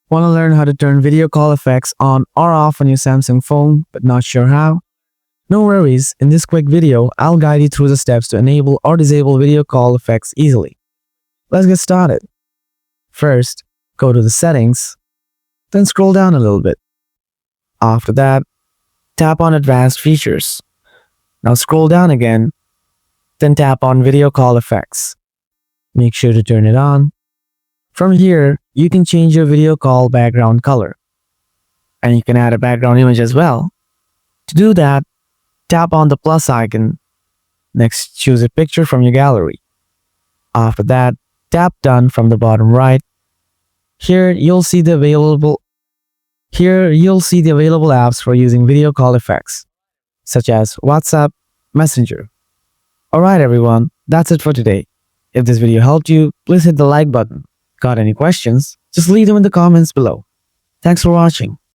Want to learn how to turn video call effects on or off on your Samsung phone but not sure how? No worries, in this quick video, I'll guide you through the steps to enable or disable video call effects easily. Let's get started. First, go to the settings, then scroll down a little bit. After that, tap on advanced features. Now scroll down again, then tap on video call effects. Make sure to turn it on. From here, you can change your video call background color. And you can add a background image as well. To do that, tap on the plus icon. Next, choose a picture from your gallery. After that, tap Done from the bottom right. Here, you'll see the available apps for using video call effects, such as WhatsApp, Messenger. Alright everyone, that's it for today. If this video helped you, please hit the like button. Got any questions? Just leave them in the comments below. Thanks for watching.